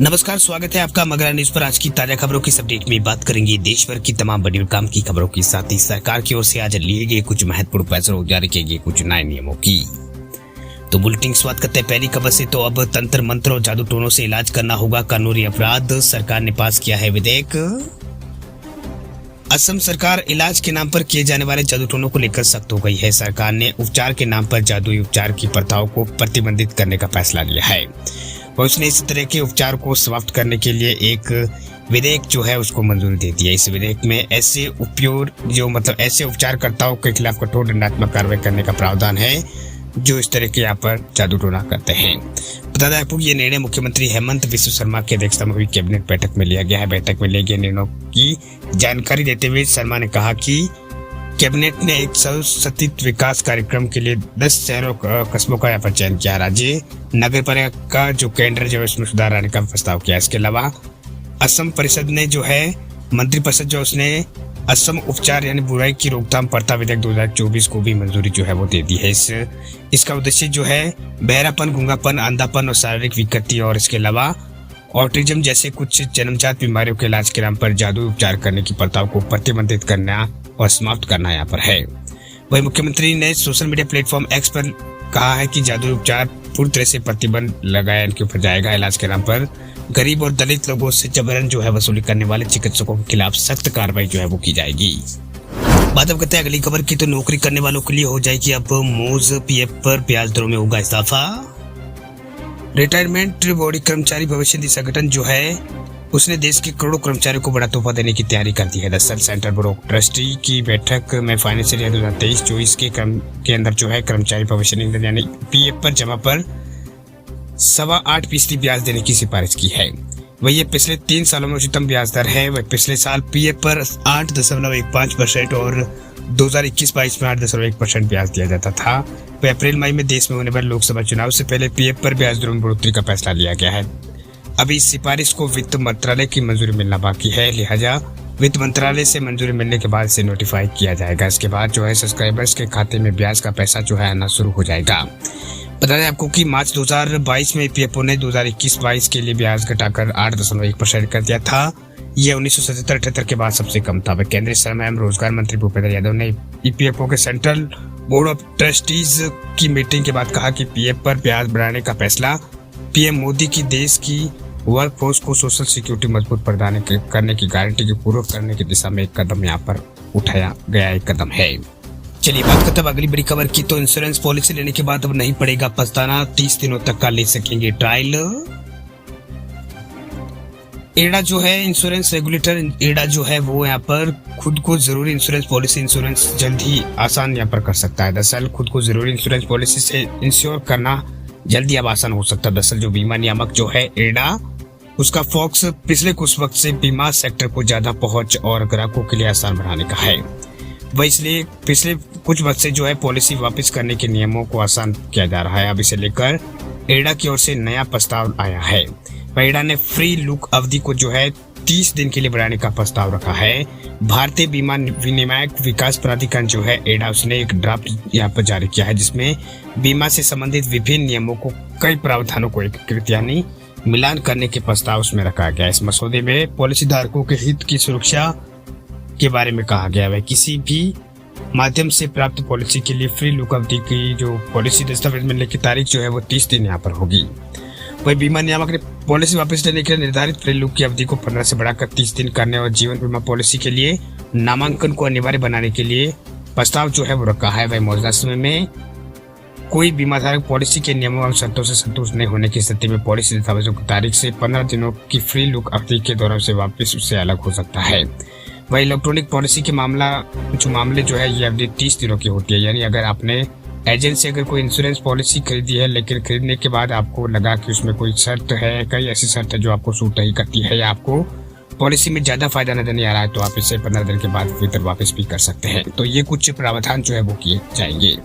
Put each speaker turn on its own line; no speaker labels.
नमस्कार, स्वागत है आपका मगरा न्यूज पर। आज की ताजा खबरों की अपडेट में बात करेंगे देश भर की तमाम बड़ी और काम की खबरों के साथ ही सरकार की ओर से आज लिए गए कुछ महत्वपूर्ण फैसलों जारी किए गए कुछ नए नियमों की। तो बुलेटिन शुरुआत करते हैं पहली खबर से। तो अब तंत्र मंत्र और जादू टोनों से इलाज करना होगा कानूनी अपराध, सरकार ने पास किया है विधेयक। असम सरकार इलाज के नाम पर किए जाने वाले जादू टोनों को लेकर सख्त हो गई है। सरकार ने उपचार के नाम पर जादुई उपचार की प्रथाओं को प्रतिबंधित करने का फैसला लिया है। उसने इस तरह के उपचार को समाप्त करने के लिए एक विधेयक जो है उसको मंजूरी दे दी है। इस विधेयक में ऐसे ऐसे उपचारकर्ताओं के खिलाफ कठोर दंडात्मक कार्रवाई करने का प्रावधान है जो इस तरह के यहाँ पर जादू टोना करते हैं। बता दें आपको ये निर्णय मुख्यमंत्री हेमंत बिस्व शर्मा की अध्यक्षता में हुई कैबिनेट बैठक में लिया गया है। बैठक में लिए गए निर्णयों की जानकारी देते हुए शर्मा ने कहा कि कैबिनेट ने एक सतत विकास कार्यक्रम के लिए 10 शहरों कस्बों का यहाँ पर चयन किया। राज्य नगर पालिका का जो केंद्र जो है उसमें सुधार लाने का प्रस्ताव किया। इसके अलावा असम परिषद ने जो है मंत्रिपरिषद जो उसने असम उपचार यानी बुराई की रोकथाम प्रथा विधेयक 2024 को भी मंजूरी जो है वो दे दी है। इसका उद्देश्य जो है बहरापन, गूंगापन, अंधापन और शारीरिक विकृति और इसके अलावा ऑटिज्म जैसे कुछ जन्मजात बीमारियों के इलाज के नाम पर जादुई उपचार करने की प्रथाओं को प्रतिबंधित करना और समाप्त करना यहाँ पर है। वही मुख्यमंत्री ने सोशल मीडिया प्लेटफॉर्म एक्स पर कहा है कि जादुई उपचार पूरी तरह से प्रतिबंध लगाया इनके ऊपर जाएगा। इलाज के नाम पर गरीब और दलित लोगों से जबरन जो है वसूली करने वाले चिकित्सकों के खिलाफ सख्त कार्रवाई जो है वो की जाएगी। बात अब करते हैं अगली खबर की। तो नौकरी करने वालों के लिए हो जाएगी अब मोज पीएफ पर ब्याज दरों में होगा इजाफा। रिटायरमेंट बॉडी कर्मचारी भविष्य निधि संगठन जो है उसने देश के करोड़ों कर्मचारियों को बड़ा तोहफा देने की तैयारी कर दी है। दरअसल सेंट्रल बोर्ड ऑफ ट्रस्टी की बैठक में फाइनेंशियल ईयर 2023-24 के अंदर जो है कर्मचारी भविष्य निधि यानी पीएफ पर जमा पर 8.25% ब्याज देने की सिफारिश की है। वही ये पिछले 3 सालों में उच्चतम ब्याज दर है। वह पिछले साल पीएफ पर 8.15% और 2021-22 में 8.1% ब्याज दिया जाता था। वह अप्रैल मई में देश में होने वाले लोकसभा चुनाव से पहले पीएफ पर ब्याज दरों में बढ़ोतरी का फैसला लिया गया है। अभी इस सिफारिश को वित्त मंत्रालय की मंजूरी मिलना बाकी है, लिहाजा वित्त मंत्रालय से मंजूरी मिलने के बाद इसे नोटिफाई किया जाएगा। इसके बाद जो है सब्सक्राइबर्स के खाते में ब्याज का पैसा जो है आना शुरू हो जाएगा। बता दें आपको कि मार्च 2022 में पीएफओ ने 2021-22 के लिए ब्याज घटाकर 8.1% कर दिया था। यह 1977-78 के बाद सबसे कम था। केंद्रीय श्रम एवं रोजगार मंत्री भूपेंद्र यादव ने ईपीएफओ के सेंट्रल बोर्ड ऑफ ट्रस्टीज की मीटिंग के बाद कहा कि पीएफ पर ब्याज बढ़ाने का फैसला पीएम मोदी की देश की वर्कफोर्स को सोशल सिक्योरिटी मजबूत प्रदान करने की गारंटी की पूर्वक करने की दिशा में एक कदम यहाँ पर उठाया गया एक कदम है। चलिए बात करते हैं अगली बड़ी खबर की। तो इंश्योरेंस पॉलिसी लेने के बाद अब नहीं पड़ेगा पछताना, 30 दिनों तक का ले सकेंगे ट्रायल। एडा जो है इंश्योरेंस रेगुलेटर एडा जो है वो यहाँ पर खुद को जरूरी इंश्योरेंस पॉलिसी इंश्योरेंस जल्द ही आसान यहाँ पर कर सकता है। दरअसल खुद को जरूरी इंश्योरेंस पॉलिसी से इंश्योर करना जल्दी अब आसान हो सकता है। दरअसल जो बीमा नियामक जो है एडा उसका फोकस पिछले कुछ वक्त से बीमा सेक्टर को ज्यादा पहुंच और ग्राहकों के लिए आसान बनाने का है। वह इसलिए पिछले कुछ वक्त से जो है पॉलिसी वापस करने के नियमों को आसान किया जा रहा है। अब इसे लेकर एडा की ओर से नया प्रस्ताव आया है। वह एडा ने फ्री लुक अवधि को जो है 30 दिन के लिए बढ़ाने का प्रस्ताव रखा है। भारतीय बीमा विनियामक विकास प्राधिकरण जो है एडा उसने एक ड्राफ्ट यहाँ पर जारी किया है जिसमें बीमा से संबंधित विभिन्न नियमों को कई प्रावधानों को एकीकृत यानी मिलान करने के प्रस्ताव उसमें रखा गया। इस मसौदे में पॉलिसी धारकों के हित की सुरक्षा के बारे में कहा गया है। किसी भी माध्यम से प्राप्त पॉलिसी के लिए फ्री लुक अवधि की जो पॉलिसी दस्तावेज मिलने की तारीख जो है वो 30 दिन यहाँ पर होगी। वही बीमा नियामक ने पॉलिसी वापस लेने के लिए निर्धारित फ्री लुक की अवधि को 15 से बढ़ाकर 30 दिन करने और जीवन बीमा पॉलिसी के लिए नामांकन को अनिवार्य बनाने के लिए प्रस्ताव जो है वो रखा है। वही मौजूदा समय में कोई बीमाधारक पॉलिसी के नियमों एवं शर्तों से संतुष्ट नहीं होने की स्थिति में पॉलिसी दस्तावेजों की तारीख से 15 दिनों की फ्री लुक अवधि के दौरान से वापस उससे अलग हो सकता है। वही इलेक्ट्रॉनिक पॉलिसी के मामले जो है ये अवधि 30 दिनों की होती है। यानी अगर आपने एजेंट से अगर कोई इंश्योरेंस पॉलिसी खरीदी है लेकिन खरीदने के बाद आपको लगा कि उसमें कोई शर्त है, कई ऐसी शर्त है जो आपको सूट नहीं करती है या आपको पॉलिसी में ज्यादा फायदा नजर नहीं आ रहा है तो आप इसे 15 दिन के बाद फिर वापस भी कर सकते हैं। तो ये कुछ प्रावधान जो है वो किए जाएंगे।